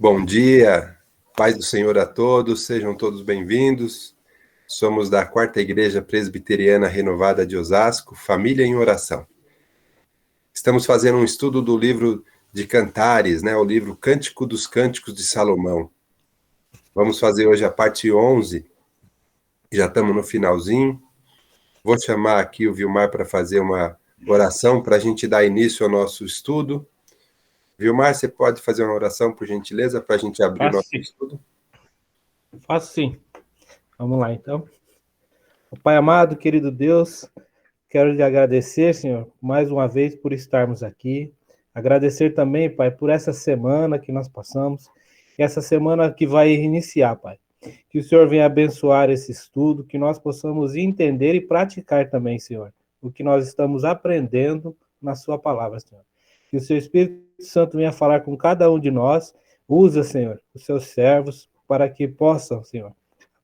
Bom dia, paz do Senhor a todos, sejam todos bem-vindos. Somos da Quarta Igreja Presbiteriana Renovada de Osasco, Família em Oração. Estamos fazendo um estudo do livro de Cantares, o livro Cântico dos Cânticos de Salomão. Vamos fazer hoje a parte 11, já estamos no finalzinho. Vou chamar aqui o Vilmar para fazer uma oração para a gente dar início ao nosso estudo. Vilmar, você pode fazer uma oração, por gentileza, para a gente abrir o nosso estudo? Faço sim. Vamos lá, então. Pai amado, querido Deus, quero lhe agradecer, Senhor, mais uma vez por estarmos aqui. Agradecer também, Pai, por essa semana que nós passamos, e essa semana que vai iniciar, Pai. Que o Senhor venha abençoar esse estudo, que nós possamos entender e praticar também, Senhor, o que nós estamos aprendendo na sua palavra, Senhor. Que o seu Espírito Santo venha falar com cada um de nós. Usa, Senhor, os seus servos para que possam, Senhor,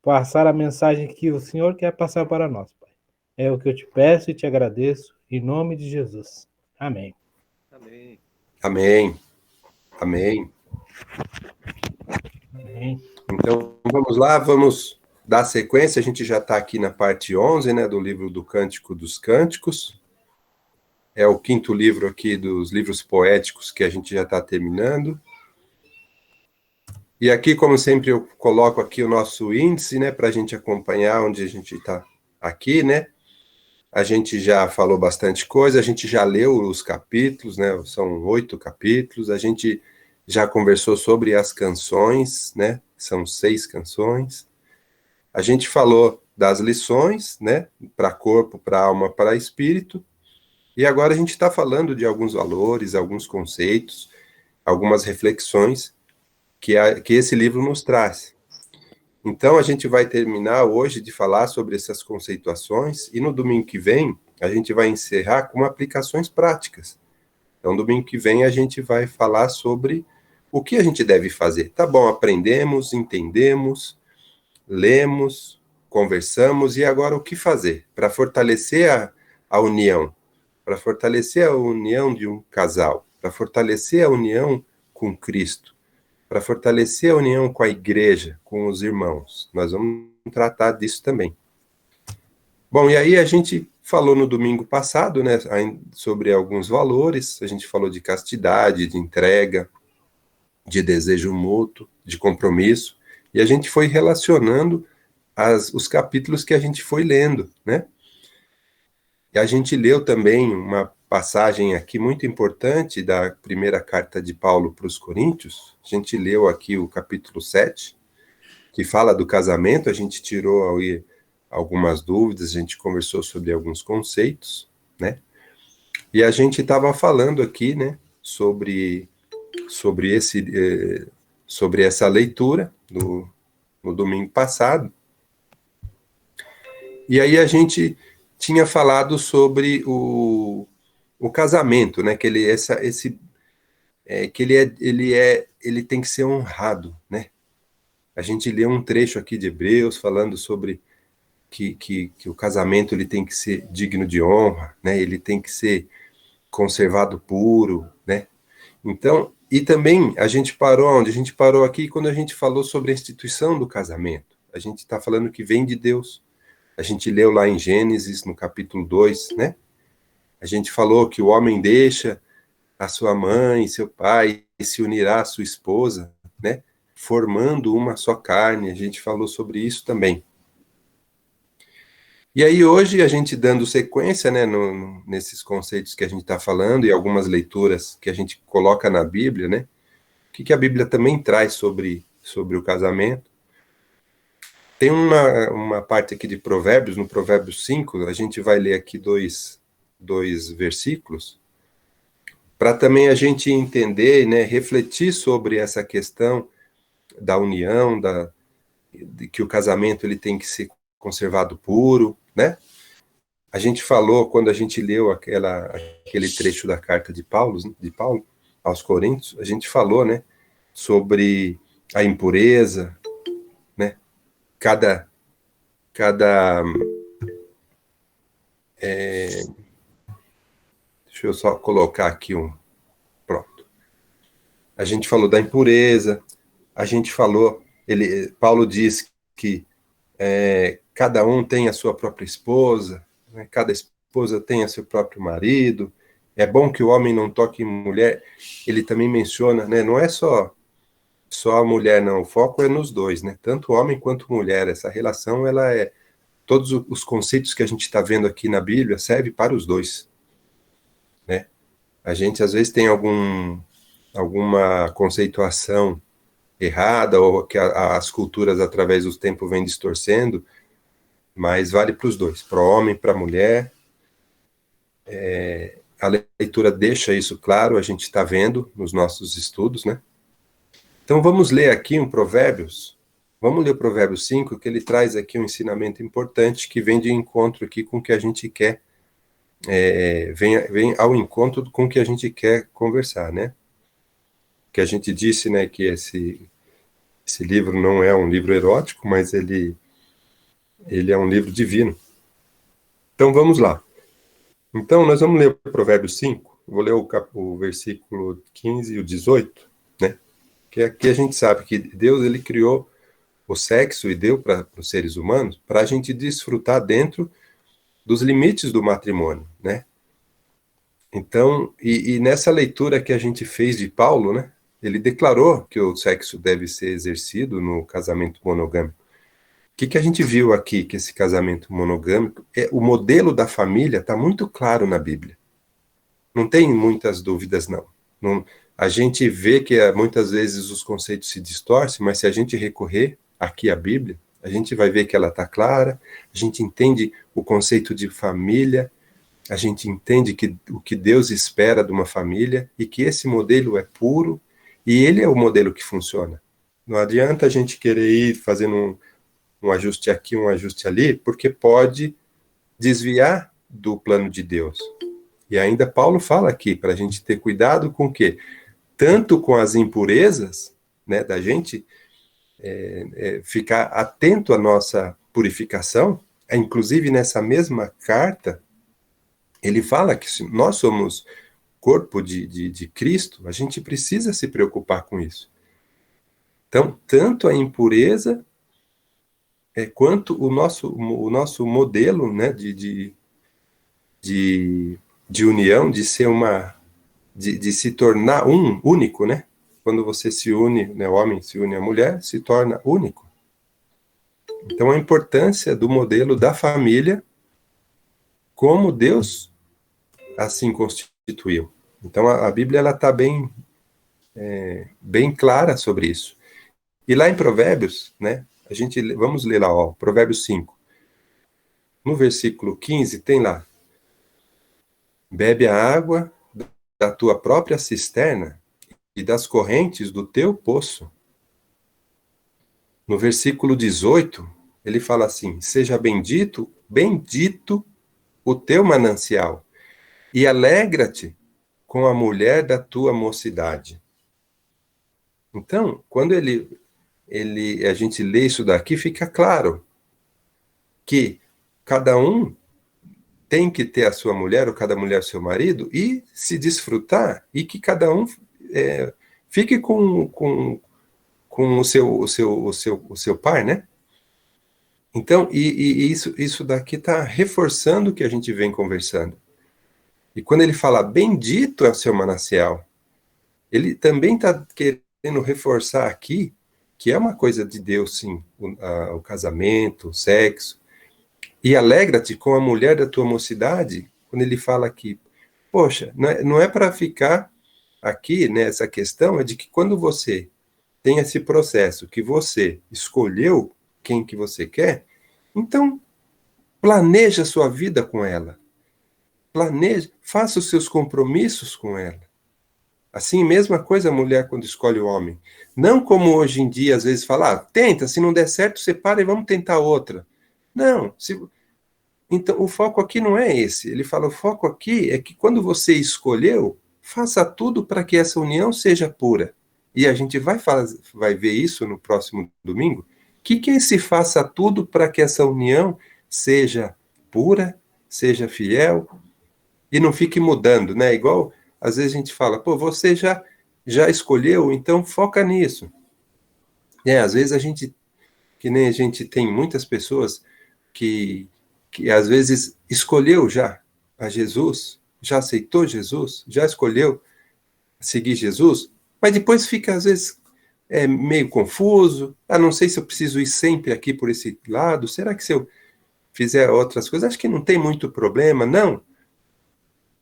passar a mensagem que o Senhor quer passar para nós, Pai. É o que eu te peço e te agradeço, em nome de Jesus. Amém. Amém. Amém. Amém. Amém. Então, vamos lá, vamos dar sequência. A gente já está aqui na parte 11, do livro do Cântico dos Cânticos. É o quinto livro aqui dos livros poéticos que a gente já está terminando. E aqui, como sempre, eu coloco aqui o nosso índice, para a gente acompanhar onde a gente está aqui, A gente já falou bastante coisa, a gente já leu os capítulos, São 8 capítulos, a gente já conversou sobre as canções, São 6 canções. A gente falou das lições, Para corpo, para alma, para espírito. E agora a gente está falando de alguns valores, alguns conceitos, algumas reflexões que esse livro nos traz. Então, a gente vai terminar hoje de falar sobre essas conceituações e no domingo que vem a gente vai encerrar com aplicações práticas. Então, domingo que vem a gente vai falar sobre o que a gente deve fazer. Tá bom, aprendemos, entendemos, lemos, conversamos, e agora o que fazer para fortalecer a união? Para fortalecer a união de um casal, para fortalecer a união com Cristo, para fortalecer a união com a igreja, com os irmãos. Nós vamos tratar disso também. Bom, e aí a gente falou no domingo passado, sobre alguns valores. A gente falou de castidade, de entrega, de desejo mútuo, de compromisso, e a gente foi relacionando os capítulos que a gente foi lendo, E a gente leu também uma passagem aqui muito importante da primeira carta de Paulo para os Coríntios. A gente leu aqui o capítulo 7, que fala do casamento. A gente tirou aí algumas dúvidas, a gente conversou sobre alguns conceitos, E a gente estava falando aqui, sobre essa leitura no domingo passado. E aí a gente tinha falado sobre o casamento, que ele tem que ser honrado, A gente lê um trecho aqui de Hebreus falando sobre que o casamento ele tem que ser digno de honra, Ele tem que ser conservado puro, Então, e também a gente parou onde? A gente parou aqui quando a gente falou sobre a instituição do casamento. A gente está falando que vem de Deus. A gente leu lá em Gênesis, no capítulo 2, A gente falou que o homem deixa a sua mãe, seu pai, e se unirá à sua esposa, formando uma só carne. A gente falou sobre isso também. E aí hoje a gente dando sequência, nesses conceitos que a gente está falando e algumas leituras que a gente coloca na Bíblia, O que a Bíblia também traz sobre o casamento. Tem uma parte aqui de Provérbios, no Provérbios 5, a gente vai ler aqui dois versículos, para também a gente entender, refletir sobre essa questão da união, de que o casamento ele tem que ser conservado puro, A gente falou, quando a gente leu aquele trecho da carta de Paulo aos Coríntios, a gente falou, sobre a impureza, Cada deixa eu só colocar aqui pronto. A gente falou da impureza, a gente falou, Paulo diz que cada um tem a sua própria esposa, né? Cada esposa tem a seu próprio marido. É bom que o homem não toque em mulher. Ele também menciona, né? Não é só a mulher, não. O foco é nos dois, né? Tanto homem quanto mulher. Essa relação, ela é todos os conceitos que a gente está vendo aqui na Bíblia serve para os dois, né? A gente às vezes tem alguma conceituação errada ou que as culturas através dos tempos vêm distorcendo, mas vale para os dois, para o homem, para a mulher. A leitura deixa isso claro, a gente está vendo nos nossos estudos, né? Então vamos ler aqui um Provérbios. Vamos ler o Provérbios 5, que ele traz aqui um ensinamento importante que vem de encontro aqui com o que a gente quer, vem ao encontro com o que a gente quer conversar, né? Que a gente disse, né, que esse livro não é um livro erótico, mas ele é um livro divino. Então vamos lá. Então nós vamos ler o Provérbios 5, vou ler o versículo 15 e o 18, né? Que aqui a gente sabe que Deus, ele criou o sexo e deu para os seres humanos para a gente desfrutar dentro dos limites do matrimônio, né? Então, e nessa leitura que a gente fez de Paulo, né? Ele declarou que o sexo deve ser exercido no casamento monogâmico. O que a gente viu aqui, que esse casamento monogâmico, o modelo da família está muito claro na Bíblia. Não tem muitas dúvidas, não. A gente vê que muitas vezes os conceitos se distorcem, mas se a gente recorrer aqui à Bíblia, a gente vai ver que ela está clara, a gente entende o conceito de família, a gente entende o que Deus espera de uma família e que esse modelo é puro e ele é o modelo que funciona. Não adianta a gente querer ir fazendo um ajuste aqui, um ajuste ali, porque pode desviar do plano de Deus. E ainda Paulo fala aqui para a gente ter cuidado com o quê? Tanto com as impurezas, né, da gente ficar atento à nossa purificação, inclusive nessa mesma carta, ele fala que se nós somos corpo de Cristo, a gente precisa se preocupar com isso. Então, tanto a impureza quanto o nosso modelo, né, de união, de ser de se tornar um único, né? Quando você se une, né, o homem se une à mulher, se torna único. Então, a importância do modelo da família, como Deus assim constituiu. Então, a Bíblia ela está bem clara sobre isso. E lá em Provérbios, né? Vamos ler lá, ó, Provérbios 5. No versículo 15 tem lá: bebe a água da tua própria cisterna e das correntes do teu poço. No versículo 18, ele fala assim: seja bendito o teu manancial, e alegra-te com a mulher da tua mocidade. Então, quando a gente lê isso daqui, fica claro que cada um tem que ter a sua mulher, ou cada mulher seu marido, e se desfrutar, e que cada um fique com o seu par, né? Então, e isso daqui está reforçando o que a gente vem conversando. E quando ele fala bendito é o seu manancial, ele também está querendo reforçar aqui que é uma coisa de Deus, sim, o casamento, o sexo. E alegra-te com a mulher da tua mocidade, quando ele fala aqui, poxa, não é para ficar aqui, né, essa questão é de que quando você tem esse processo, que você escolheu quem que você quer, então planeja a sua vida com ela. Planeja, faça os seus compromissos com ela. Assim, mesma coisa a mulher quando escolhe o homem. Não como hoje em dia, às vezes, fala, tenta, se não der certo, separa e vamos tentar outra. Não, então o foco aqui não é esse. Ele fala, o foco aqui é que quando você escolheu, faça tudo para que essa união seja pura. E a gente vai ver isso no próximo domingo. O que é esse faça tudo para que essa união seja pura, seja fiel e não fique mudando, né? Igual, às vezes a gente fala, pô, você já escolheu, então foca nisso. Às vezes que nem a gente tem muitas pessoas que às vezes escolheu já a Jesus, já aceitou Jesus, já escolheu seguir Jesus, mas depois fica às vezes meio confuso. Ah, não sei se eu preciso ir sempre aqui por esse lado. Será que se eu fizer outras coisas, acho que não tem muito problema? Não.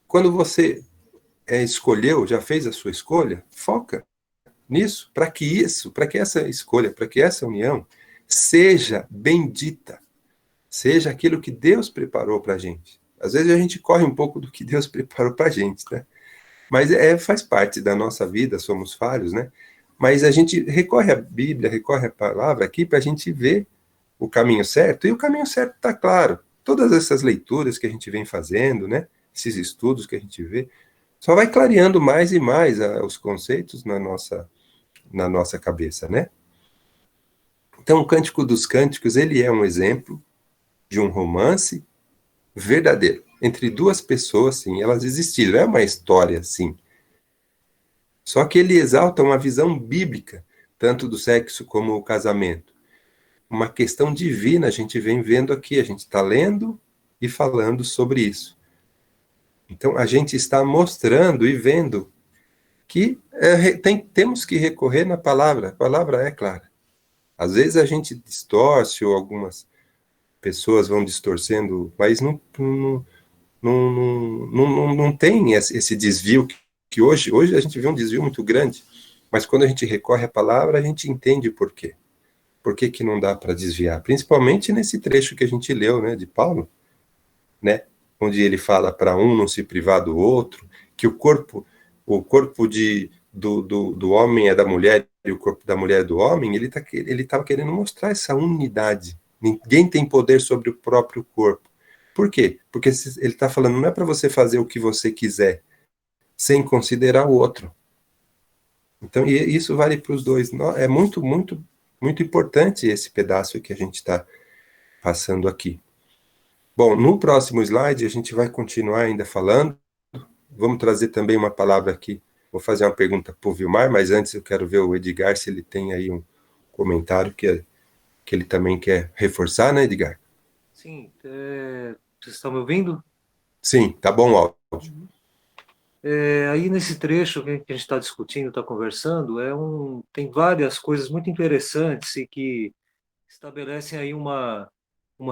Quando você escolheu, já fez a sua escolha, foca nisso, para que essa escolha, para que essa união seja bendita, seja aquilo que Deus preparou para a gente. Às vezes a gente corre um pouco do que Deus preparou para a gente, né? Mas faz parte da nossa vida, somos falhos, né? Mas a gente recorre à Bíblia, recorre à palavra aqui para a gente ver o caminho certo, e o caminho certo está claro. Todas essas leituras que a gente vem fazendo, né? Esses estudos que a gente vê, só vai clareando mais e mais os conceitos na nossa cabeça, né? Então, o Cântico dos Cânticos, ele é um exemplo de um romance verdadeiro, entre duas pessoas, sim, elas existiram, é uma história, sim. Só que ele exalta uma visão bíblica, tanto do sexo como o casamento. Uma questão divina, a gente vem vendo aqui, a gente está lendo e falando sobre isso. Então, a gente está mostrando e vendo que temos que recorrer na palavra, a palavra é clara. Às vezes a gente distorce, ou algumas pessoas vão distorcendo, mas não tem esse desvio que hoje a gente vê um desvio muito grande, mas quando a gente recorre à palavra, a gente entende por quê. Por que que não dá para desviar? Principalmente nesse trecho que a gente leu, né, de Paulo, né, onde ele fala para um não se privar do outro, que o corpo do homem é da mulher e o corpo da mulher é do homem, ele estava querendo mostrar essa unidade. Ninguém tem poder sobre o próprio corpo. Por quê? Porque ele está falando, não é para você fazer o que você quiser, sem considerar o outro. Então, e isso vale para os dois. É muito, muito, muito importante esse pedaço que a gente está passando aqui. Bom, no próximo slide a gente vai continuar ainda falando. Vamos trazer também uma palavra aqui. Vou fazer uma pergunta para o Vilmar, mas antes eu quero ver o Edgar se ele tem aí um comentário que ele também quer reforçar, né, Edgar? Sim, vocês estão me ouvindo? Sim, tá bom o áudio. Aí nesse trecho que a gente está discutindo, está conversando, tem várias coisas muito interessantes e que estabelecem aí uma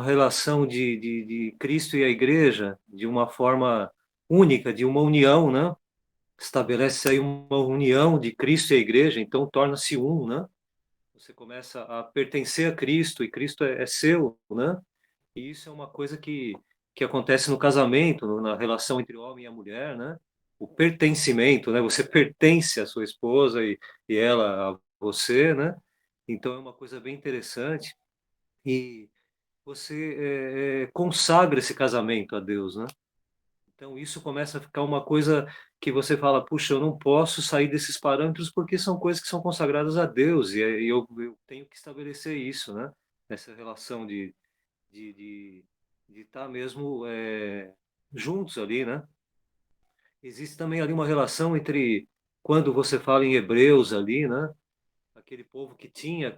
relação de Cristo e a Igreja de uma forma única, de uma união, né? Estabelece aí uma união de Cristo e a Igreja, então torna-se um, né? Você começa a pertencer a Cristo e Cristo é seu, né? E isso é uma coisa que acontece no casamento, na relação entre o homem e a mulher, né? O pertencimento, né? Você pertence à sua esposa e ela a você, né? Então é uma coisa bem interessante e você consagra esse casamento a Deus, né? Então isso começa a ficar uma coisa que você fala, puxa, eu não posso sair desses parâmetros porque são coisas que são consagradas a Deus e eu tenho que estabelecer isso, né? Essa relação de, de, de estar mesmo juntos ali, né? Existe também ali uma relação entre quando você fala em Hebreus ali, né? Aquele povo que tinha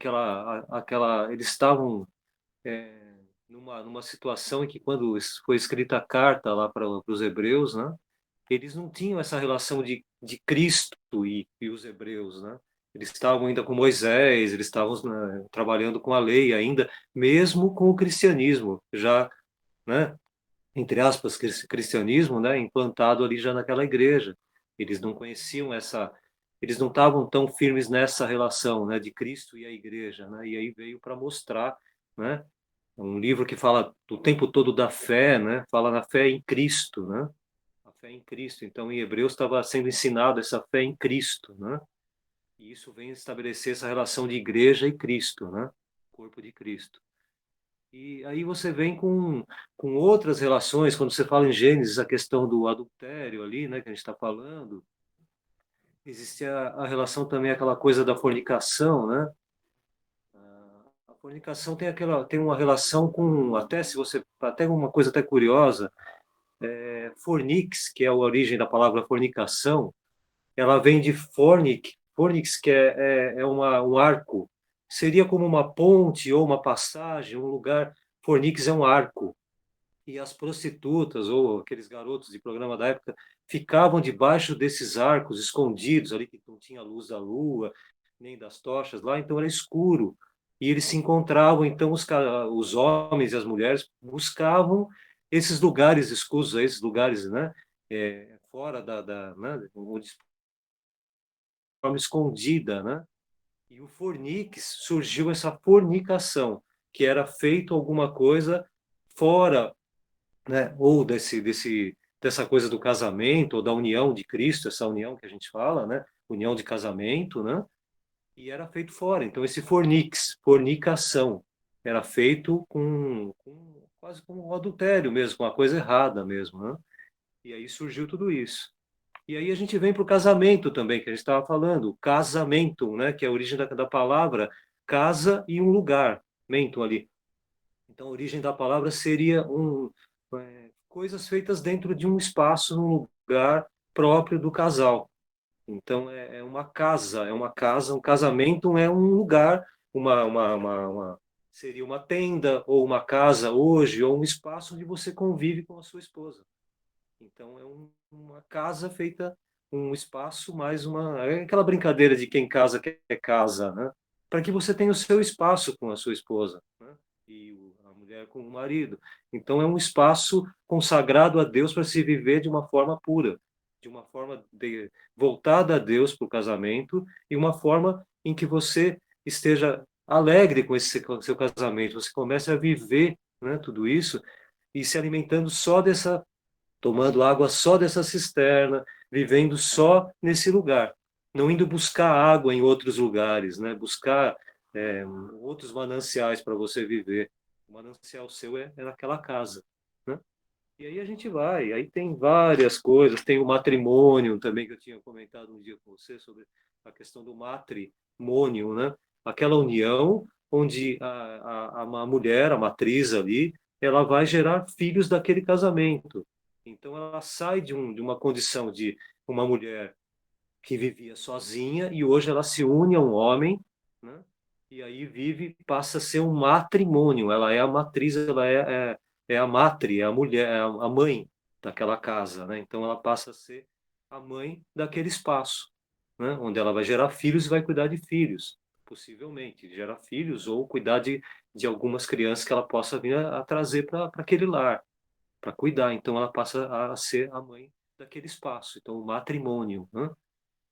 eles estavam numa situação em que quando foi escrita a carta lá para os Hebreus, né? Eles não tinham essa relação de Cristo e os Hebreus, né? Eles estavam ainda com Moisés, eles estavam, né, trabalhando com a lei ainda, mesmo com o cristianismo, já, né? Entre aspas, cristianismo, né, implantado ali já naquela igreja. Eles não conheciam eles não estavam tão firmes nessa relação, né, de Cristo e a igreja, né? E aí veio para mostrar, né, um livro que fala o tempo todo da fé, né? Fala na fé em Cristo, né? A fé em Cristo. Então, em Hebreus estava sendo ensinado essa fé em Cristo, né? E isso vem estabelecer essa relação de igreja e Cristo, né? Corpo de Cristo. E aí você vem com outras relações, quando você fala em Gênesis, a questão do adultério ali, né, que a gente está falando, existe a relação também, aquela coisa da fornicação, né? A fornicação tem uma relação com, até se você, até uma coisa até curiosa, fornix, que é a origem da palavra fornicação, ela vem de fornix, que é um arco, seria como uma ponte ou uma passagem, um lugar. Fornix é um arco. E as prostitutas ou aqueles garotos de programa da época ficavam debaixo desses arcos escondidos ali, que não tinha luz da lua, nem das tochas lá, então era escuro. E eles se encontravam, então os homens e as mulheres buscavam esses lugares escuros, esses lugares, né, fora né, onde de forma escondida, né? E o fornix surgiu essa fornicação, que era feito alguma coisa fora, né, ou dessa coisa do casamento, ou da união de Cristo, essa união que a gente fala, né, união de casamento, né, e era feito fora. Então, esse fornix, fornicação, era feito com quase como um adultério mesmo, com uma coisa errada mesmo, né, e aí surgiu tudo isso. E aí a gente vem para o casamento também, que a gente estava falando, casamento, né, que é a origem da palavra casa e um lugar, mento ali. Então, a origem da palavra seria coisas feitas dentro de um espaço, num lugar próprio do casal. Então, é uma casa, um casamento é um lugar, seria uma tenda ou uma casa hoje, ou um espaço onde você convive com a sua esposa. Então, uma casa feita, um espaço mais é aquela brincadeira de quem casa quer casa, né? Para que você tenha o seu espaço com a sua esposa, né? E a mulher com o marido. Então, é um espaço consagrado a Deus para se viver de uma forma pura, de uma forma voltada a Deus para o casamento e uma forma em que você esteja alegre com esse seu casamento. Você comece a viver, né, tudo isso e se alimentando só tomando água só dessa cisterna, vivendo só nesse lugar, não indo buscar água em outros lugares, né? Buscar outros mananciais para você viver. O manancial seu é naquela casa, né? E aí a gente vai, aí tem várias coisas, tem o matrimônio também, que eu tinha comentado um dia com você sobre a questão do matrimônio, né? Aquela união onde a mulher, a matriz ali, ela vai gerar filhos daquele casamento. Então ela sai de uma condição de uma mulher que vivia sozinha e hoje ela se une a um homem, né? E aí passa a ser um matrimônio. Ela é a matriz, ela é a matre, é a mulher, é a mãe daquela casa, né? Então ela passa a ser a mãe daquele espaço, né? Onde ela vai gerar filhos e vai cuidar de filhos, possivelmente gerar filhos ou cuidar de algumas crianças que ela possa vir a trazer para aquele lar, para cuidar. Então ela passa a ser a mãe daquele espaço. Então o matrimônio, né?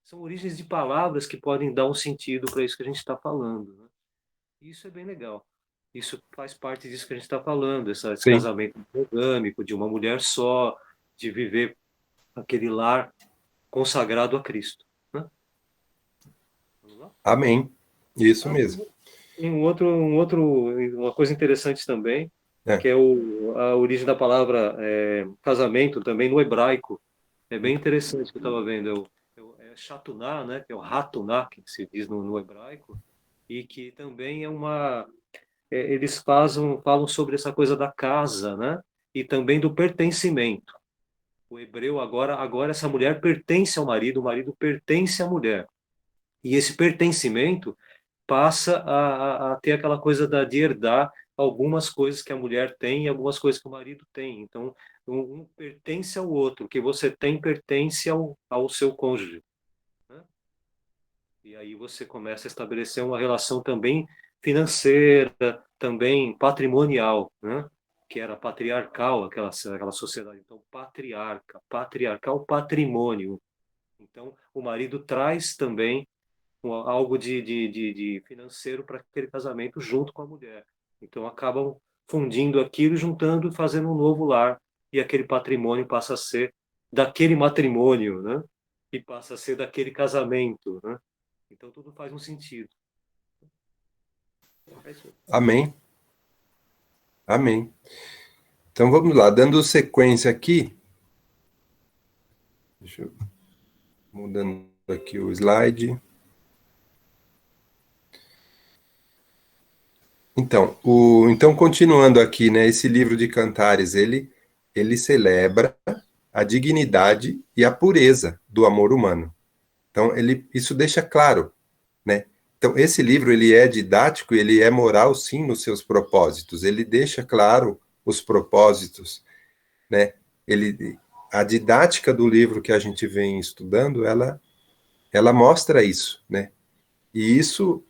São origens de palavras que podem dar um sentido para isso que a gente está falando, né? Isso é bem legal. Isso faz parte disso que a gente está falando, esse Sim. casamento monogâmico, de uma mulher só, de viver aquele lar consagrado a Cristo, né? Vamos lá? Amém. Isso mesmo. Tem uma coisa interessante também, É. que é a origem da palavra casamento também no hebraico. É bem interessante que eu estava vendo. É Shatuná, né? Que é o Ratuná, que se diz no hebraico, e que também eles falam sobre essa coisa da casa, né? E também do pertencimento. O hebreu agora essa mulher pertence ao marido, o marido pertence à mulher. E esse pertencimento passa a ter aquela coisa de herdar algumas coisas que a mulher tem e algumas coisas que o marido tem. Então, um pertence ao outro. O que você tem pertence ao seu cônjuge, né? E aí você começa a estabelecer uma relação também financeira, também patrimonial, né? Que era patriarcal, aquela sociedade. Então, patriarcal patrimônio. Então, o marido traz também algo de financeiro para aquele casamento junto com a mulher. Então acabam fundindo aquilo, juntando e fazendo um novo lar. E aquele patrimônio passa a ser daquele matrimônio, né? E passa a ser daquele casamento, né? Então tudo faz um sentido. É isso aí. Amém. Amém. Então vamos lá, dando sequência aqui. Deixa eu mudando aqui o slide. Então continuando aqui, né, esse livro de Cantares, ele celebra a dignidade e a pureza do amor humano. Então isso deixa claro, né, Então, esse livro, ele é didático, ele é moral, sim, nos seus propósitos. Ele deixa claro os propósitos, né? A didática do livro que a gente vem estudando, ela mostra isso, né? E isso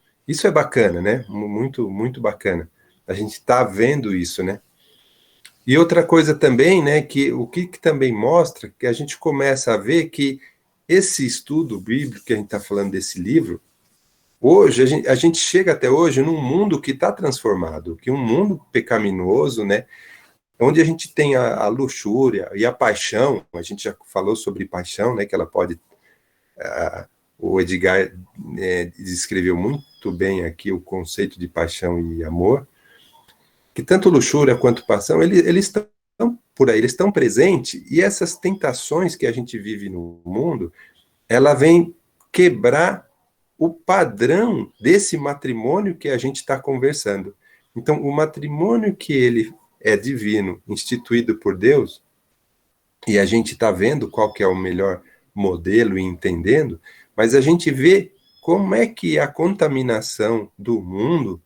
é bacana, né? Muito, muito bacana. A gente está vendo isso, né? E outra coisa também, né, que o que também mostra, que a gente começa a ver que esse estudo bíblico que a gente está falando desse livro, hoje, a gente chega até hoje num mundo que está transformado, que um mundo pecaminoso, né, onde a gente tem a luxúria e a paixão, a gente já falou sobre paixão, né, que ela pode... o Edgar descreveu muito bem aqui o conceito de paixão e amor, que tanto luxúria quanto paixão, eles estão por aí, eles estão presentes, e essas tentações que a gente vive no mundo, ela vem quebrar o padrão desse matrimônio que a gente está conversando. Então, o matrimônio que ele é divino, instituído por Deus, e a gente está vendo qual que é o melhor modelo e entendendo, mas a gente vê como é que a contaminação do mundo,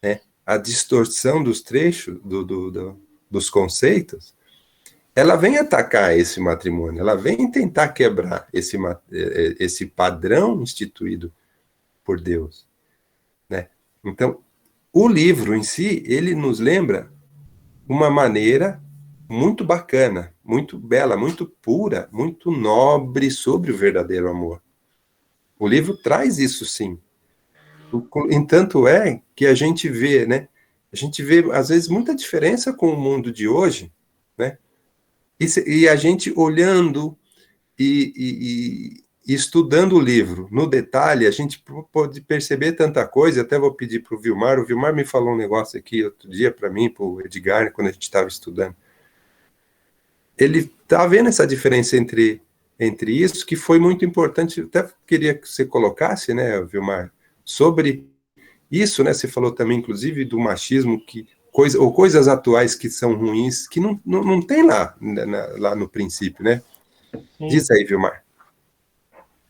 né, a distorção dos trechos, dos conceitos, ela vem atacar esse matrimônio, ela vem tentar quebrar esse padrão instituído por Deus, né? Então, o livro em si, ele nos lembra uma maneira muito bacana, muito bela, muito pura, muito nobre sobre o verdadeiro amor. O livro traz isso, sim. Entanto é que a gente vê, né? A gente vê, às vezes, muita diferença com o mundo de hoje, né? E a gente olhando e estudando o livro no detalhe, a gente pode perceber tanta coisa. Até vou pedir para o Vilmar me falou um negócio aqui outro dia para mim, para o Edgar, quando a gente estava estudando. Ele está vendo essa diferença entre isso, que foi muito importante. Eu até queria que você colocasse, né, Vilmar, sobre isso, né? Você falou também, inclusive, do machismo, ou coisas atuais que são ruins, que não tem lá no princípio, né? Sim. Diz aí, Vilmar.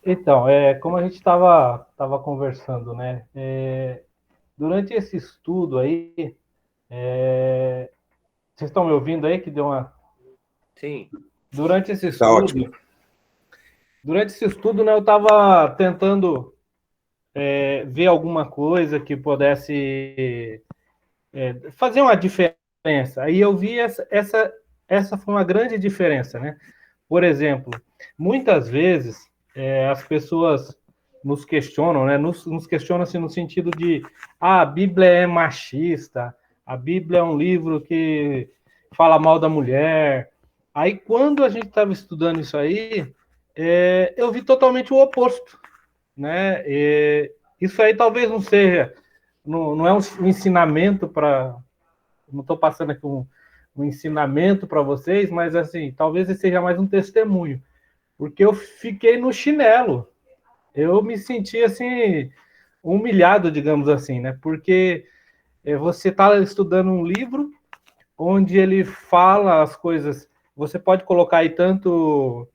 Então, como a gente estava conversando, né? Durante esse estudo aí, vocês estão me ouvindo aí? Que deu uma... Sim. Durante esse Tá ótimo. Né, eu estava tentando ver alguma coisa que pudesse fazer uma diferença. Aí eu vi essa foi uma grande diferença, né? Por exemplo, muitas vezes as pessoas nos questionam, né? Nos questionam assim, no sentido de a Bíblia é machista, a Bíblia é um livro que fala mal da mulher. Aí, quando a gente estava estudando isso aí, eu vi totalmente o oposto, né? Isso aí talvez não seja, não é um ensinamento para... Não estou passando aqui um ensinamento para vocês, mas assim, talvez seja mais um testemunho, porque eu fiquei no chinelo. Eu me senti assim humilhado, digamos assim, né? Porque você está estudando um livro onde ele fala as coisas. Você pode colocar aí tanto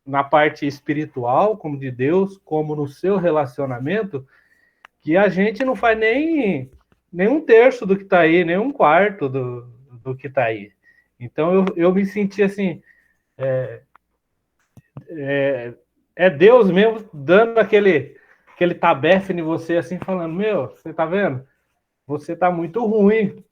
na parte espiritual, como de Deus, como no seu relacionamento, que a gente não faz nem um terço do que está aí, nem um quarto do que está aí. Então eu me senti assim, Deus mesmo dando aquele tabefe em você, assim, falando, meu, você tá vendo? Você tá muito ruim,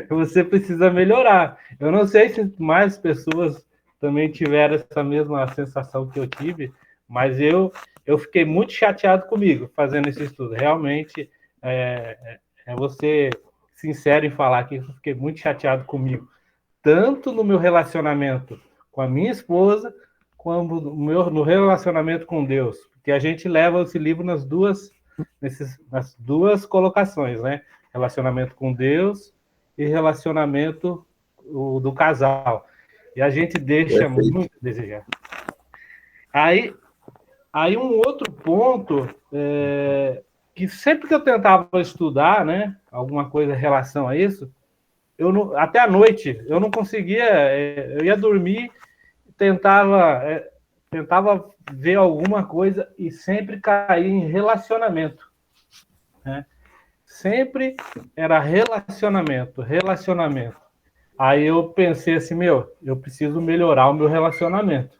você precisa melhorar. Eu não sei se mais pessoas também tiveram essa mesma sensação que eu tive, mas eu fiquei muito chateado comigo fazendo esse estudo. Realmente, você sincero em falar que eu fiquei muito chateado comigo, tanto no meu relacionamento com a minha esposa, como no relacionamento com Deus, porque a gente leva esse livro nas duas colocações, né? Relacionamento com Deus e relacionamento do casal. E a gente deixa muito a desejar. Aí um outro ponto que sempre que eu tentava estudar, né, alguma coisa em relação a isso, até à noite eu não conseguia, eu ia dormir, tentava tentava ver alguma coisa e sempre caía em relacionamento, né? Sempre era relacionamento, relacionamento. Aí eu pensei assim, eu preciso melhorar o meu relacionamento.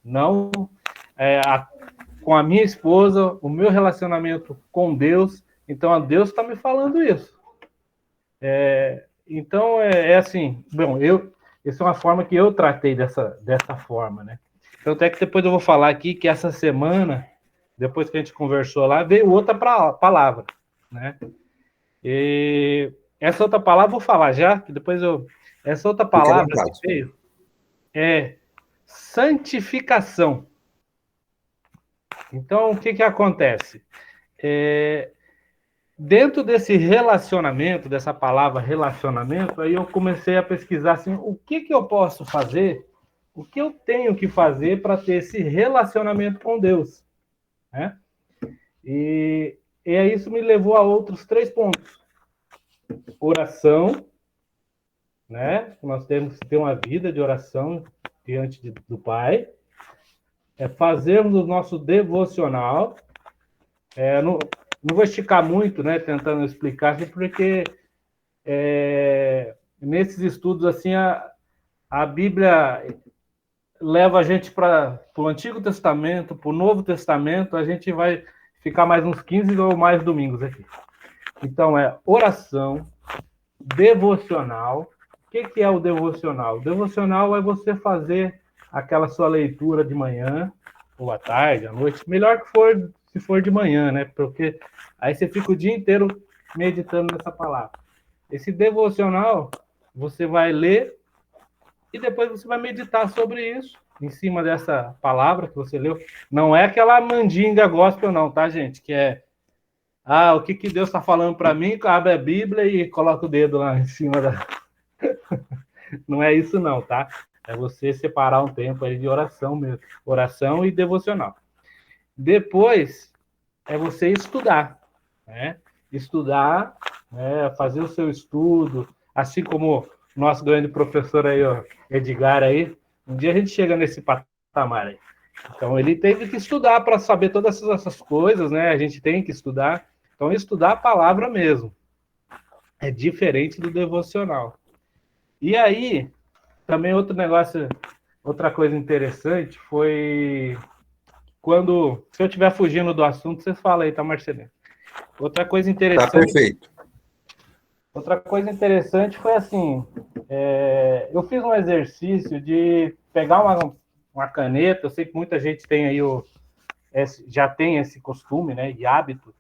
Não com a minha esposa, o meu relacionamento com Deus. Então, a Deus está me falando isso. Então, assim, bom, essa é uma forma que eu tratei dessa forma, né? Então, até que depois eu vou falar aqui que essa semana, depois que a gente conversou lá, veio outra palavra, né? E essa outra palavra eu vou falar já, que depois eu... Essa outra Fica à palavra que vontade. veio é santificação. Então, o que que acontece? Dentro desse relacionamento, dessa palavra relacionamento, aí eu comecei a pesquisar assim, o que que eu posso fazer, o que eu tenho que fazer para ter esse relacionamento com Deus, né? E aí isso me levou a outros 3 pontos. Oração, né? Nós temos que ter uma vida de oração diante do Pai. Fazermos o nosso devocional. Não vou esticar muito, né? Tentando explicar, porque nesses estudos assim a Bíblia leva a gente para o Antigo Testamento, para o Novo Testamento. A gente vai ficar mais uns 15 ou mais domingos aqui. Então oração, devocional. O que é o devocional? O devocional é você fazer aquela sua leitura de manhã, ou à tarde, à noite. Melhor que for, se for de manhã, né? Porque aí você fica o dia inteiro meditando nessa palavra. Esse devocional, você vai ler e depois você vai meditar sobre isso, em cima dessa palavra que você leu. Não é aquela mandinga gospel, não, tá, gente? Que o que Deus está falando para mim? Abre a Bíblia e coloca o dedo lá em cima da... Não é isso não, tá? É você separar um tempo aí de oração mesmo. Oração e devocional. Depois, é você estudar, né? Estudar, né? Fazer o seu estudo, assim como nosso grande professor aí, ó, Edgar aí. Um dia a gente chega nesse patamar aí. Então, ele teve que estudar para saber todas essas coisas, né? A gente tem que estudar. Então, estudar a palavra mesmo. É diferente do devocional. E aí, também outro negócio, outra coisa interessante foi quando, se eu estiver fugindo do assunto, vocês falam aí, tá, Marcelino? Outra coisa Tá interessante, perfeito. outra coisa interessante foi assim, eu fiz um exercício de pegar uma caneta. Eu sei que muita gente tem aí já tem esse costume, né, e hábito,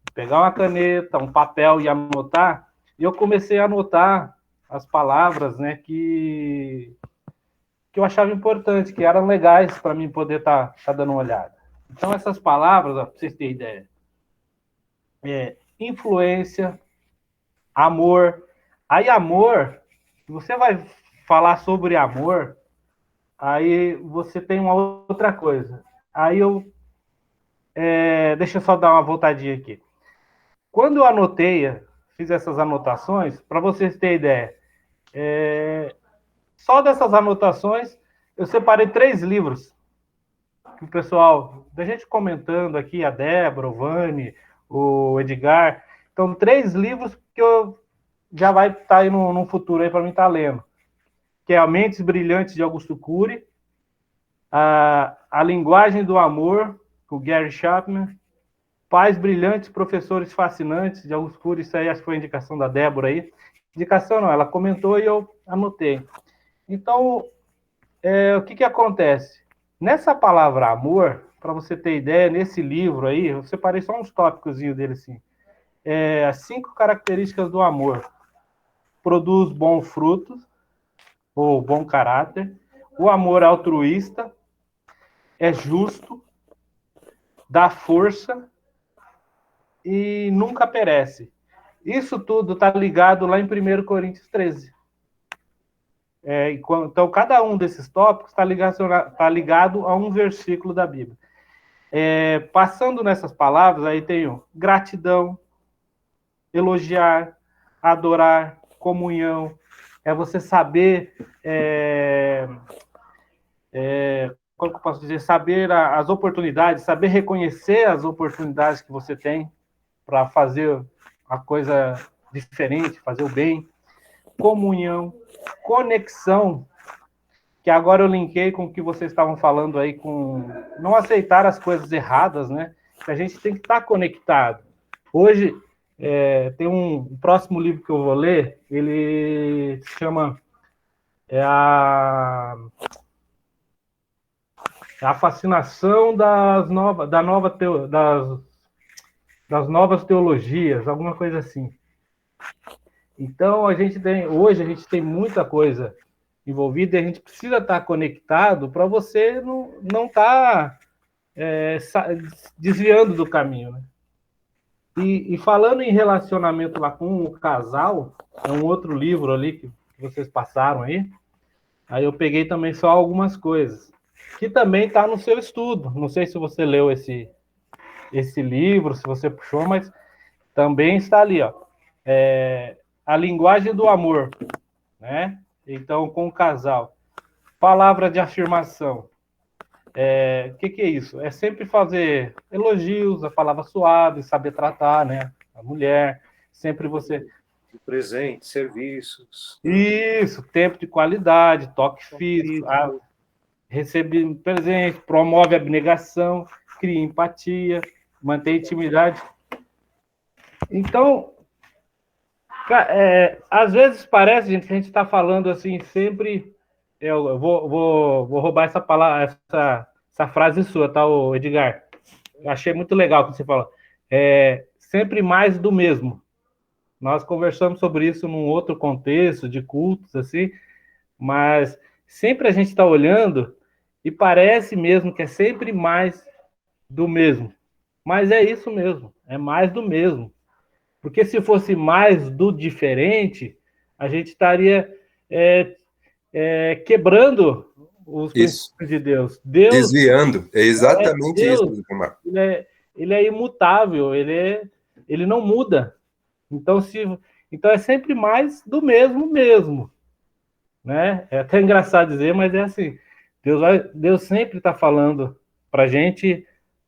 de pegar uma caneta, um papel e anotar. E eu comecei a anotar as palavras, né, que eu achava importante, que eram legais para mim poder tá dando uma olhada. Então, essas palavras, para vocês terem ideia, influência, amor. Aí, amor, se você vai falar sobre amor, aí você tem uma outra coisa. Aí deixa eu só dar uma voltadinha aqui. Quando eu fiz essas anotações, para vocês terem ideia, só dessas anotações, eu separei 3 livros que o pessoal, da gente comentando aqui, a Débora, o Vani, o Edgar. Então, 3 livros que eu já vai estar aí no futuro aí para mim estar lendo. Que é A Mentes Brilhantes, de Augusto Cury, a Linguagem do Amor, com Gary Chapman, Pais Brilhantes, Professores Fascinantes, de Augusto Cury. Isso aí acho que foi a indicação da Débora aí. Indicação não, ela comentou e eu anotei. Então, o que acontece? Nessa palavra amor, para você ter ideia, nesse livro aí, eu separei só uns tópicos dele assim. As 5 características do amor. Produz bons frutos, ou bom caráter. O amor é altruísta, é justo, dá força e nunca perece. Isso tudo está ligado lá em 1 Coríntios 13. Então, cada um desses tópicos está ligado a um versículo da Bíblia. Passando nessas palavras, aí tem gratidão, elogiar, adorar, comunhão. É você saber como que eu posso dizer, saber as oportunidades, saber reconhecer as oportunidades que você tem para fazer a coisa diferente, fazer o bem, comunhão, conexão, que agora eu linkei com o que vocês estavam falando aí, com não aceitar as coisas erradas, né? Que a gente tem que estar conectado. Hoje, tem o próximo livro que eu vou ler, ele se chama a fascinação das novas teologias, alguma coisa assim. Então, hoje a gente tem muita coisa envolvida e a gente precisa estar conectado para você não estar desviando do caminho, né? E falando em relacionamento lá com o casal, é um outro livro ali que vocês passaram aí eu peguei também só algumas coisas, que também está no seu estudo. Não sei se você leu esse livro, se você puxou, mas também está ali, ó. A linguagem do amor, né? Então, com o casal. Palavra de afirmação. O que é isso? É sempre fazer elogios, a palavra suave, saber tratar, né? A mulher, sempre você... Presente, serviços. Isso, tempo de qualidade, toque físico, receber presente, promove a abnegação, cria empatia, mantém intimidade. Então, às vezes parece, gente, que a gente está falando assim, sempre... Eu vou roubar essa palavra, essa frase sua, tá, Edgar? Eu achei muito legal que você falou. Sempre mais do mesmo. Nós conversamos sobre isso num outro contexto, de cultos, assim, mas sempre a gente está olhando e parece mesmo que é sempre mais do mesmo. Mas é isso mesmo, é mais do mesmo. Porque se fosse mais do diferente, a gente estaria quebrando os princípios de Deus. Desviando, é exatamente Deus, isso, Gilmar. Ele é imutável, ele não muda. Então é sempre mais do mesmo, né? É até engraçado dizer, mas é assim. Deus sempre está falando para a gente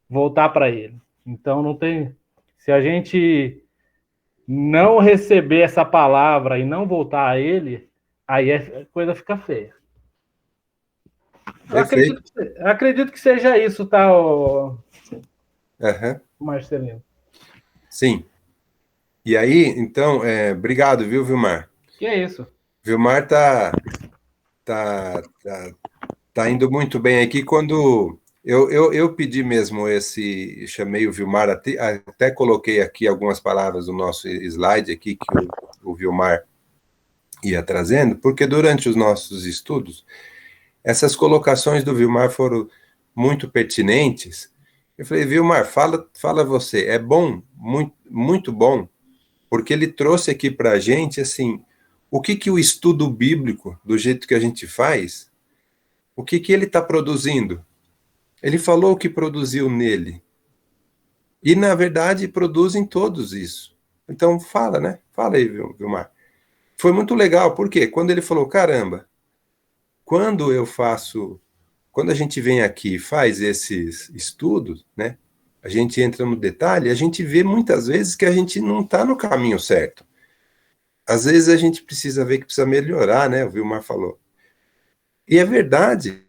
voltar para Ele. Então não tem. Se a gente não receber essa palavra e não voltar a Ele, aí a coisa fica feia. Eu acredito que seja isso, tá, Marcelino? Sim. E aí, então, obrigado, viu, Vilmar? Que é isso? Vilmar tá indo muito bem aqui. Quando eu pedi mesmo chamei o Vilmar, até coloquei aqui algumas palavras no nosso slide aqui que o Vilmar ia trazendo, porque durante os nossos estudos, essas colocações do Vilmar foram muito pertinentes. Eu falei, Vilmar, fala você, é bom, muito, muito bom, porque ele trouxe aqui para a gente, assim, o que o estudo bíblico, do jeito que a gente faz, o que ele está produzindo? Ele falou o que produziu nele. E, na verdade, produzem todos isso. Então, fala, né? Fala aí, Vilmar. Foi muito legal, porque quando ele falou, caramba, quando a gente vem aqui e faz esses estudos, né? A gente entra no detalhe, a gente vê muitas vezes que a gente não está no caminho certo. Às vezes a gente precisa ver que precisa melhorar, né? O Vilmar falou. E é verdade,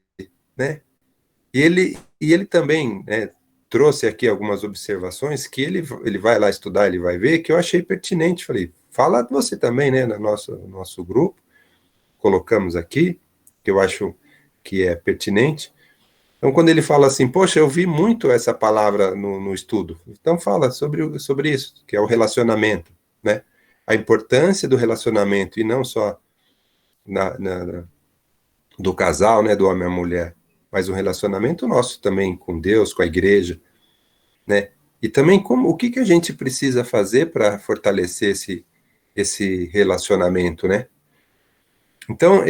né? E ele também, né, trouxe aqui algumas observações que ele vai lá estudar, ele vai ver, que eu achei pertinente. Falei, fala você também, né, no nosso grupo, colocamos aqui, que eu acho que é pertinente. Então, quando ele fala assim, poxa, eu vi muito essa palavra no estudo, então fala sobre isso, que é o relacionamento, né? A importância do relacionamento, e não só do casal, né, do homem e a mulher, mas o relacionamento nosso também com Deus, com a igreja, né? E também o que a gente precisa fazer para fortalecer esse relacionamento, né? Então,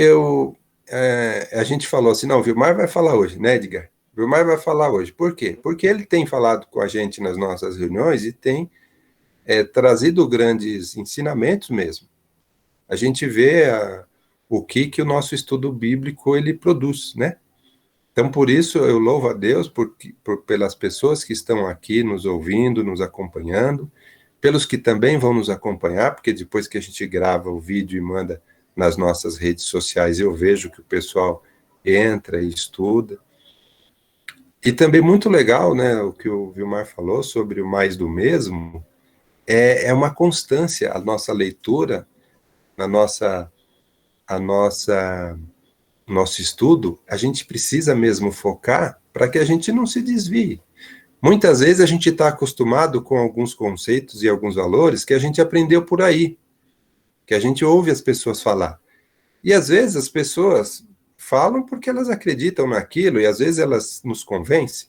a gente falou assim, não, o Vilmar vai falar hoje, né, Edgar? O Vilmar vai falar hoje. Por quê? Porque ele tem falado com a gente nas nossas reuniões e tem trazido grandes ensinamentos mesmo. A gente vê o que o nosso estudo bíblico ele produz, né? Então, por isso, eu louvo a Deus pelas pessoas que estão aqui nos ouvindo, nos acompanhando, pelos que também vão nos acompanhar, porque depois que a gente grava o vídeo e manda nas nossas redes sociais, eu vejo que o pessoal entra e estuda. E também muito legal, né, o que o Vilmar falou sobre o mais do mesmo, é uma constância a nossa leitura, a nosso estudo, a gente precisa mesmo focar para que a gente não se desvie. Muitas vezes a gente está acostumado com alguns conceitos e alguns valores que a gente aprendeu por aí, que a gente ouve as pessoas falar. E às vezes as pessoas falam porque elas acreditam naquilo e às vezes elas nos convencem.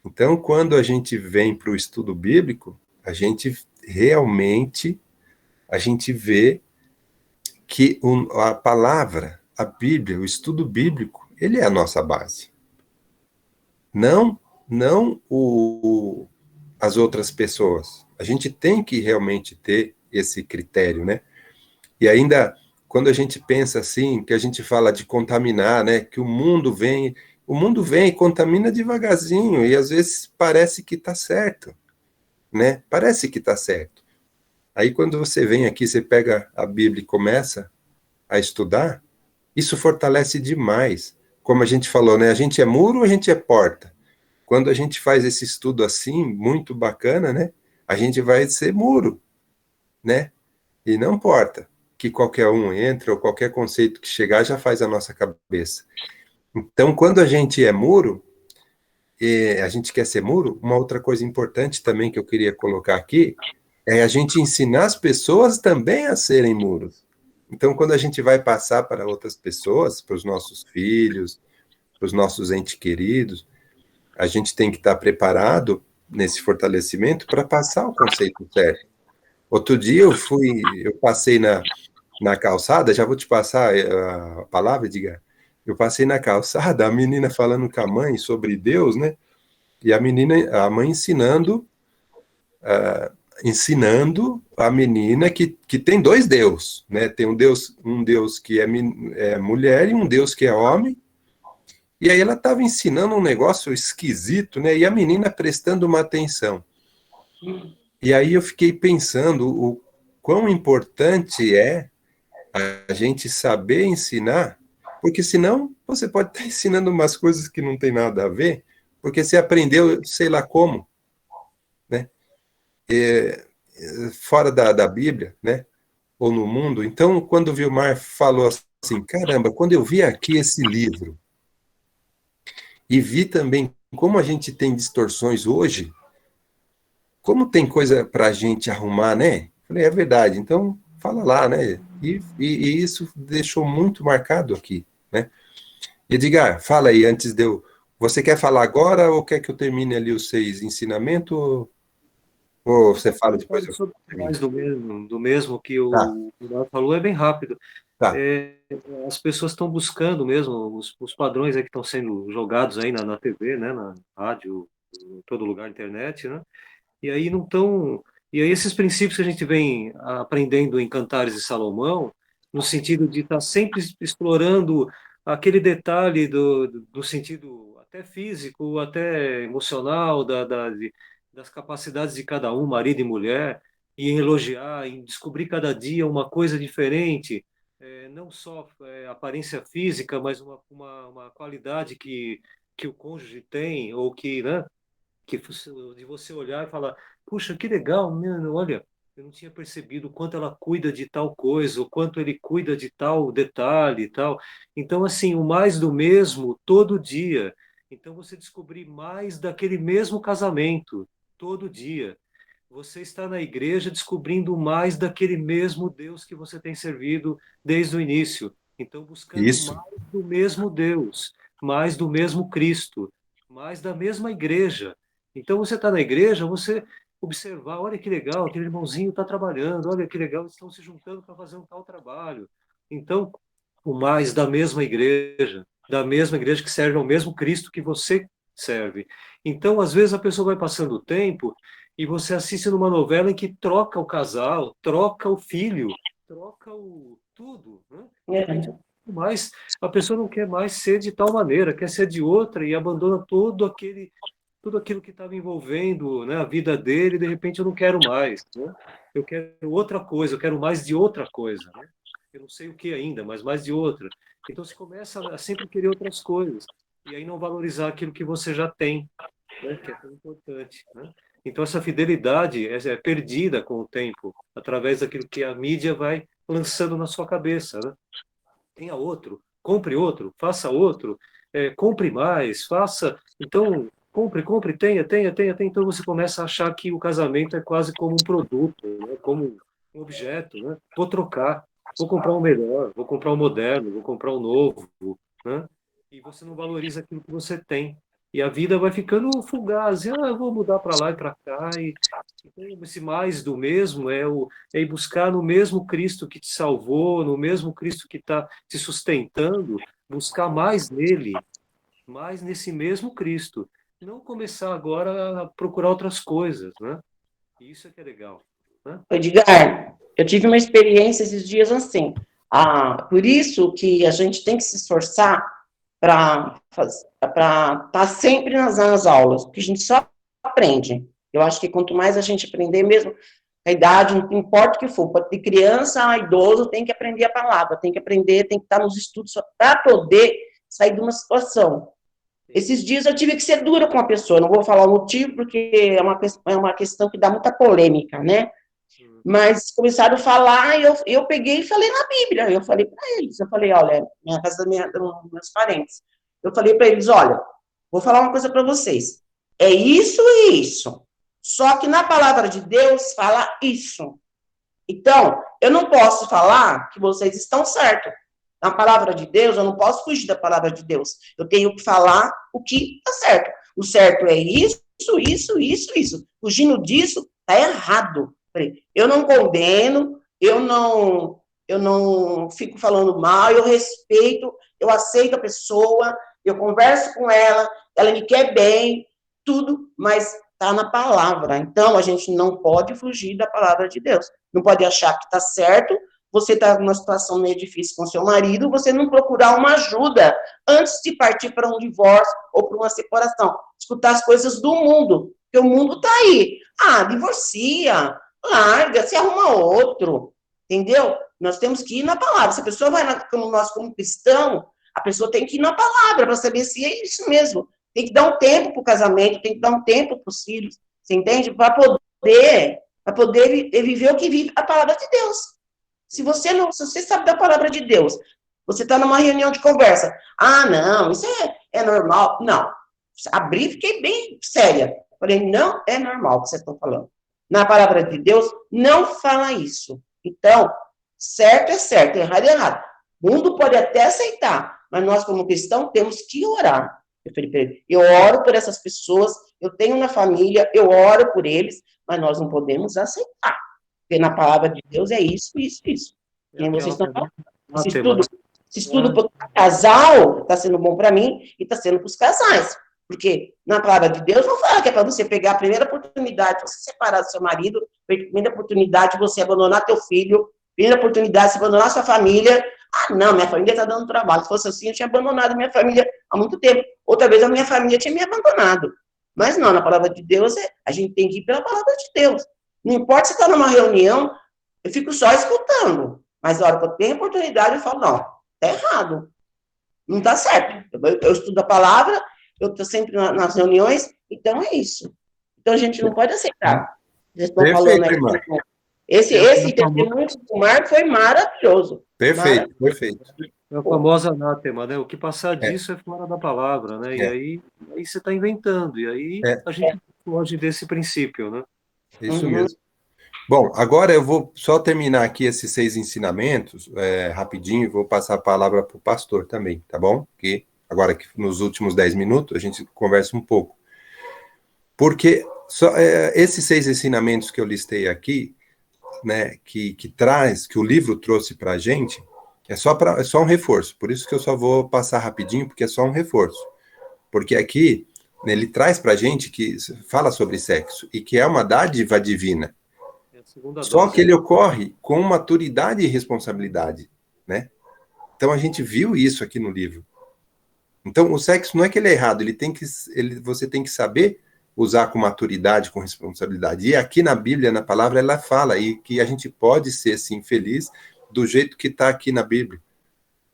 Então, quando a gente vem para o estudo bíblico, a gente realmente vê que a palavra, a Bíblia, o estudo bíblico, ele é a nossa base. Não as outras pessoas. A gente tem que realmente ter esse critério, né? E ainda, quando a gente pensa assim, que a gente fala de contaminar, né? Que o mundo vem e contamina devagarzinho, e às vezes parece que está certo, né? Parece que está certo. Aí quando você vem aqui, você pega a Bíblia e começa a estudar, isso fortalece demais. Como a gente falou, né? A gente é muro ou a gente é porta? Quando a gente faz esse estudo assim, muito bacana, né? A gente vai ser muro, né? E não porta, que qualquer um entre ou qualquer conceito que chegar já faz a nossa cabeça. Então, quando a gente é muro, a gente quer ser muro, uma outra coisa importante também que eu queria colocar aqui é a gente ensinar as pessoas também a serem muros. Então, quando a gente vai passar para outras pessoas, para os nossos filhos, para os nossos entes queridos, a gente tem que estar preparado nesse fortalecimento para passar o conceito certo. Outro dia eu passei na calçada, já vou te passar a palavra, diga. Eu passei na calçada, a menina falando com a mãe sobre Deus, né? E a mãe ensinando a menina que tem dois deuses, né? Tem um Deus que é mulher e um Deus que é homem. E aí ela estava ensinando um negócio esquisito, né? E a menina prestando uma atenção. E aí eu fiquei pensando o quão importante é a gente saber ensinar, porque senão você pode estar ensinando umas coisas que não tem nada a ver, porque você aprendeu, sei lá como, né? Fora da Bíblia, né? Ou no mundo. Então, quando o Vilmar falou assim, caramba, quando eu vi aqui esse livro e vi também como a gente tem distorções hoje, como tem coisa para a gente arrumar, né? Falei, é verdade, então fala lá, né? E isso deixou muito marcado aqui, né? Edgar, fala aí, antes de eu... Você quer falar agora ou quer que eu termine ali os 6 ensinamentos? Ou você fala depois eu termino? Mais do mesmo que Tá, o Eduardo falou, é bem rápido. tá. As pessoas estão buscando mesmo os padrões aí que estão sendo jogados aí na TV, né, na rádio, em todo lugar, internet, né? E aí não estão. E aí esses princípios que a gente vem aprendendo em Cantares de Salomão, no sentido de estar sempre explorando aquele detalhe do sentido até físico, até emocional, das capacidades de cada um, marido e mulher, e em elogiar, em descobrir cada dia uma coisa diferente, não só aparência física, mas uma qualidade que o cônjuge tem, ou que, né? De você olhar e falar, puxa, que legal, mano, olha, eu não tinha percebido o quanto ela cuida de tal coisa, o quanto ele cuida de tal detalhe e tal. Então, assim, o mais do mesmo todo dia. Então, você descobrir mais daquele mesmo casamento todo dia. Você está na igreja descobrindo mais daquele mesmo Deus que você tem servido desde o início. Então, buscando Isso, mais do mesmo Deus, mais do mesmo Cristo, mais da mesma igreja. Então, você está na igreja, você observar, olha que legal, aquele irmãozinho está trabalhando, olha que legal, eles estão se juntando para fazer um tal trabalho. Então, o mais da mesma igreja que serve ao mesmo Cristo que você serve. Então, às vezes, a pessoa vai passando o tempo e você assiste numa novela em que troca o casal, troca o filho, troca o tudo, né? De repente, mais, a pessoa não quer mais ser de tal maneira, quer ser de outra e abandona tudo aquilo que estava envolvendo, né, a vida dele, de repente eu não quero mais, né? Eu quero outra coisa, eu quero mais de outra coisa, né? Eu não sei o que ainda, mas mais de outra. Então você começa a sempre querer outras coisas e aí não valorizar aquilo que você já tem, né, que é tão importante, né? Então essa fidelidade é perdida com o tempo, através daquilo que a mídia vai lançando na sua cabeça, né? Tenha outro, faça outro, compre mais, faça. Então, compre, tenha. Então você começa a achar que o casamento é quase como um produto, né? Como um objeto, né? Vou trocar, vou comprar um melhor, vou comprar um moderno, vou comprar um novo, né? E você não valoriza aquilo que você tem. E a vida vai ficando fugaz. Eu vou mudar para lá e para cá. E então, esse mais do mesmo é ir buscar no mesmo Cristo que te salvou, no mesmo Cristo que está te sustentando, buscar mais nele, mais nesse mesmo Cristo. Não começar agora a procurar outras coisas, né? Isso é que é legal, né? Edgar, eu tive uma experiência esses dias assim. Por isso que a gente tem que se esforçar para estar sempre nas aulas, porque a gente só aprende. Eu acho que quanto mais a gente aprender, mesmo a idade, não importa o que for, de criança a idoso, tem que aprender a palavra, tem que aprender, tem que estar nos estudos para poder sair de uma situação. Esses dias eu tive que ser dura com a pessoa, não vou falar o motivo, porque é uma questão que dá muita polêmica, né? Mas começaram a falar, e eu peguei e falei na Bíblia, eu falei para eles, eu falei, olha, minha casa dos meus parentes, eu falei para eles, olha, vou falar uma coisa para vocês, é isso e isso, só que na palavra de Deus fala isso. Então, eu não posso falar que vocês estão certos. Na palavra de Deus, eu não posso fugir da palavra de Deus. Eu tenho que falar o que está certo. O certo é isso. Fugindo disso, está errado. Eu não condeno, eu não fico falando mal, eu respeito, eu aceito a pessoa, eu converso com ela me quer bem, tudo, mas está na palavra. Então, a gente não pode fugir da palavra de Deus. Não pode achar que está certo, você está numa situação meio difícil com seu marido, você não procurar uma ajuda antes de partir para um divórcio ou para uma separação. Escutar as coisas do mundo, porque o mundo está aí. Divorcia, larga, se arruma outro, entendeu? Nós temos que ir na palavra. Se a pessoa como nós, como cristão, a pessoa tem que ir na palavra para saber se é isso mesmo. Tem que dar um tempo para o casamento, tem que dar um tempo para os filhos, você entende? Para poder viver o que vive a palavra de Deus. Se você sabe da palavra de Deus, você está numa reunião de conversa, não, isso é normal. Não, abri, fiquei bem séria. Falei, não é normal o que vocês estão falando. Na palavra de Deus, não fala isso. Então, certo é certo, errado é errado. O mundo pode até aceitar, mas nós, como cristãos, temos que orar. Eu falei para ele, eu oro por essas pessoas, eu tenho na família, eu oro por eles, mas nós não podemos aceitar. Porque na palavra de Deus é isso. E vocês estão falando. Esse estudo para casal está sendo bom para mim e está sendo para os casais. Porque na palavra de Deus não fala que é para você pegar a primeira oportunidade, você separar do seu marido, primeira oportunidade você abandonar teu filho, primeira oportunidade você abandonar sua família. Não, minha família está dando trabalho. Se fosse assim, eu tinha abandonado minha família há muito tempo. Outra vez a minha família tinha me abandonado. Mas não, na palavra de Deus, a gente tem que ir pela palavra de Deus. Não importa se está numa reunião, eu fico só escutando. Mas a hora que eu tenho oportunidade, eu falo, não, está errado. Não está certo. Eu estudo a palavra, eu estou sempre nas reuniões, então é isso. Então a gente não pode aceitar. Vocês estão falando aí. Esse testemunho do Marco foi maravilhoso. Perfeito. É a famosa anátema, né? O que passar disso é fora da palavra, né? E aí você está inventando, e aí a gente foge desse princípio, né? Isso mesmo. Bom, agora eu vou só terminar aqui esses 6 ensinamentos, rapidinho, e vou passar a palavra para o pastor também, tá bom? Que agora que nos últimos 10 minutos a gente conversa um pouco. Porque esses 6 ensinamentos que eu listei aqui, né, que o livro trouxe para a gente, é só um reforço. Por isso que eu só vou passar rapidinho, porque é só um reforço. Porque aqui, ele traz para a gente que fala sobre sexo, e que é uma dádiva divina. Só que ele ocorre com maturidade e responsabilidade, né? Então a gente viu isso aqui no livro. Então o sexo não é que ele é errado, você tem que saber usar com maturidade, com responsabilidade. E aqui na Bíblia, na palavra, ela fala e que a gente pode ser, sim, feliz do jeito que está aqui na Bíblia.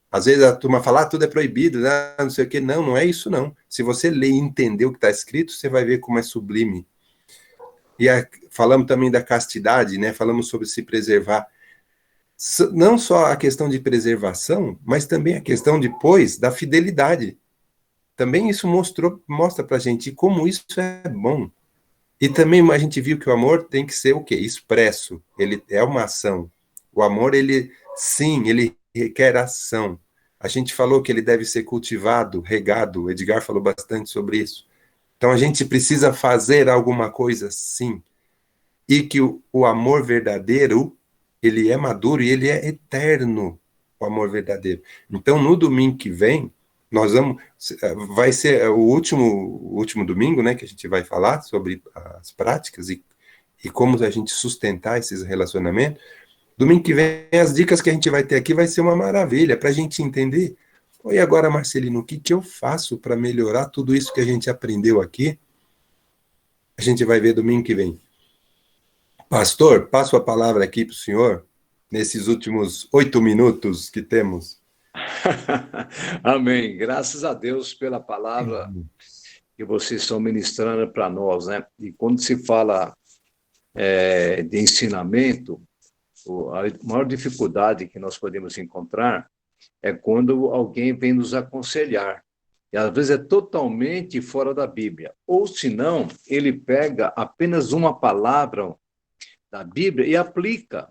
Às vezes a turma fala, tudo é proibido, né? Não sei o quê. Não, não é isso, não. Se você ler e entender o que está escrito, você vai ver como é sublime. E falamos também da castidade, né? Falamos sobre se preservar. Não só a questão de preservação, mas também a questão depois da fidelidade. Também isso mostra pra gente como isso é bom. E também a gente viu que o amor tem que ser o quê? Expresso. Ele é uma ação. O amor, sim, ele requer ação. A gente falou que ele deve ser cultivado, regado. O Edgar falou bastante sobre isso. Então a gente precisa fazer alguma coisa, sim. E que o amor verdadeiro, ele é maduro e ele é eterno, o amor verdadeiro. Então, no domingo que vem, vai ser o último domingo, né, que a gente vai falar sobre as práticas e como a gente sustentar esses relacionamentos. Domingo que vem, as dicas que a gente vai ter aqui vai ser uma maravilha, para a gente entender. E agora, Marcelino, o que eu faço para melhorar tudo isso que a gente aprendeu aqui? A gente vai ver domingo que vem. Pastor, passo a palavra aqui para o senhor, nesses últimos 8 minutos que temos. Amém. Graças a Deus pela palavra que vocês estão ministrando para nós, né? E quando se fala de ensinamento, a maior dificuldade que nós podemos encontrar é quando alguém vem nos aconselhar. E às vezes é totalmente fora da Bíblia. Ou se não, ele pega apenas uma palavra da Bíblia e aplica.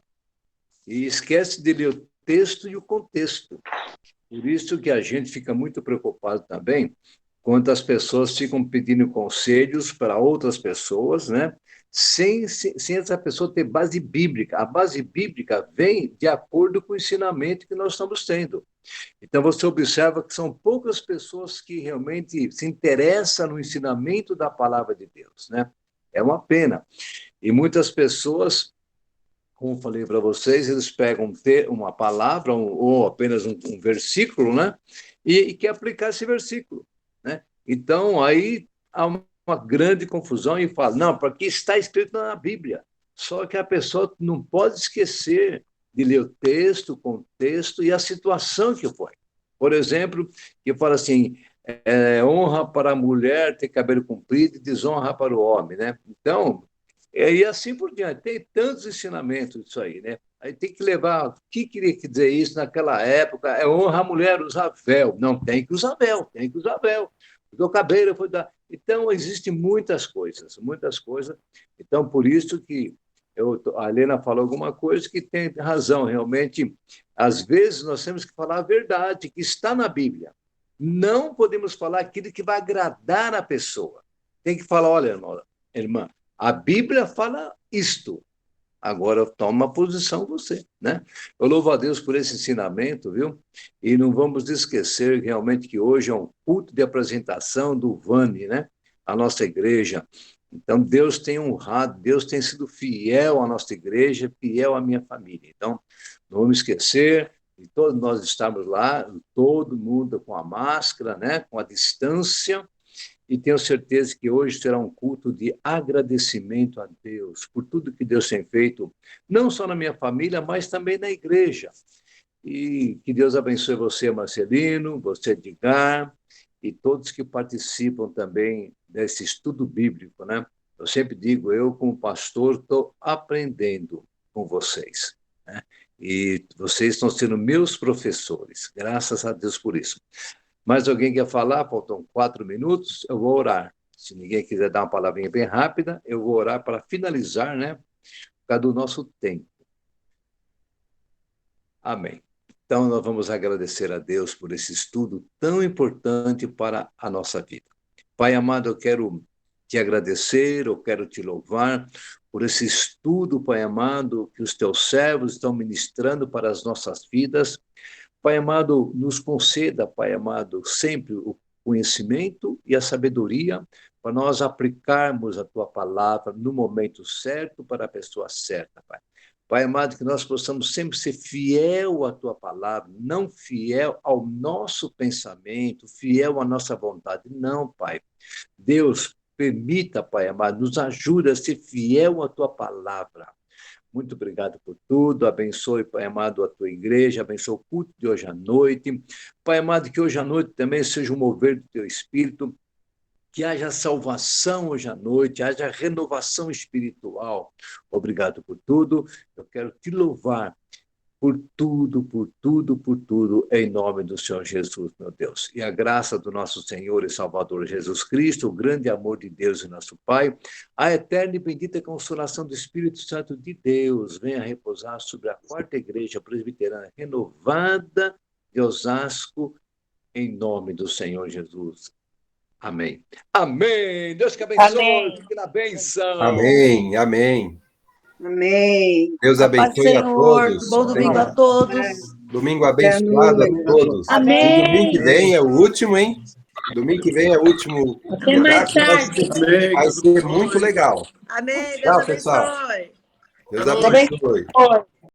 E esquece de ler o texto e o contexto. Por isso que a gente fica muito preocupado também quando as pessoas ficam pedindo conselhos para outras pessoas, né? Sem essa pessoa ter base bíblica. A base bíblica vem de acordo com o ensinamento que nós estamos tendo. Então, você observa que são poucas pessoas que realmente se interessam no ensinamento da palavra de Deus, né? É uma pena. E muitas pessoas, como falei para vocês, eles pegam uma palavra ou apenas um versículo, né? E quer aplicar esse versículo, né? Então, aí há uma grande confusão e fala, não, porque está escrito na Bíblia. Só que a pessoa não pode esquecer de ler o texto, o contexto e a situação que foi. Por exemplo, que fala assim, honra para a mulher ter cabelo comprido e desonra para o homem, né? Então, e assim por diante. Tem tantos ensinamentos disso aí, né? Aí tem que levar, o que queria dizer isso naquela época? É honra a mulher usar véu. Não, tem que usar véu, tem que usar véu. Porque o cabelo foi da... Então, existem muitas coisas, muitas coisas. Então, por isso que a Helena falou alguma coisa que tem razão, realmente. Às vezes, nós temos que falar a verdade, que está na Bíblia. Não podemos falar aquilo que vai agradar a pessoa. Tem que falar, olha, irmã, a Bíblia fala isto. Agora toma uma posição você, né? Eu louvo a Deus por esse ensinamento, viu? E não vamos esquecer realmente que hoje é um culto de apresentação do Vani, né? A nossa igreja. Então, Deus tem honrado, Deus tem sido fiel à nossa igreja, fiel à minha família. Então, não vamos esquecer de todos nós estarmos lá, todo mundo com a máscara, né? Com a distância. E tenho certeza que hoje será um culto de agradecimento a Deus por tudo que Deus tem feito, não só na minha família, mas também na igreja. E que Deus abençoe você, Marcelino, você, Edgar, e todos que participam também desse estudo bíblico, né? Eu sempre digo, eu como pastor estou aprendendo com vocês, né? E vocês estão sendo meus professores, graças a Deus por isso. Mais alguém quer falar? Faltam 4 minutos, eu vou orar. Se ninguém quiser dar uma palavrinha bem rápida, eu vou orar para finalizar, né? Por causa do nosso tempo. Amém. Então, nós vamos agradecer a Deus por esse estudo tão importante para a nossa vida. Pai amado, eu quero te agradecer, eu quero te louvar por esse estudo, Pai amado, que os teus servos estão ministrando para as nossas vidas. Pai amado, nos conceda, Pai amado, sempre o conhecimento e a sabedoria para nós aplicarmos a Tua palavra no momento certo para a pessoa certa, Pai. Pai amado, que nós possamos sempre ser fiel à tua palavra, não fiel ao nosso pensamento, fiel à nossa vontade. Não, Pai. Deus, permita, Pai amado, nos ajude a ser fiel à tua palavra. Muito obrigado por tudo. Abençoe, Pai amado, a tua igreja. Abençoe o culto de hoje à noite. Pai amado, que hoje à noite também seja um mover do teu espírito. Que haja salvação hoje à noite, haja renovação espiritual. Obrigado por tudo. Eu quero te louvar por tudo, por tudo, por tudo, em nome do Senhor Jesus, meu Deus. E a graça do nosso Senhor e Salvador Jesus Cristo, o grande amor de Deus e nosso Pai, a eterna e bendita consolação do Espírito Santo de Deus, venha repousar sobre a quarta igreja presbiteriana renovada de Osasco, em nome do Senhor Jesus. Amém. Amém. Deus que abençoe. Amém. Fique na bênção. Amém, amém. Amém. Deus A paz do abençoe a Senhor. todos. Bom domingo a todos. Domingo abençoado a todos. Amém. E domingo que vem é o último, hein? Domingo que vem é o último. Até mais tarde. Vai ser muito legal. Amém. Deus Tchau, pessoal. abençoe. Deus abençoe. Oi.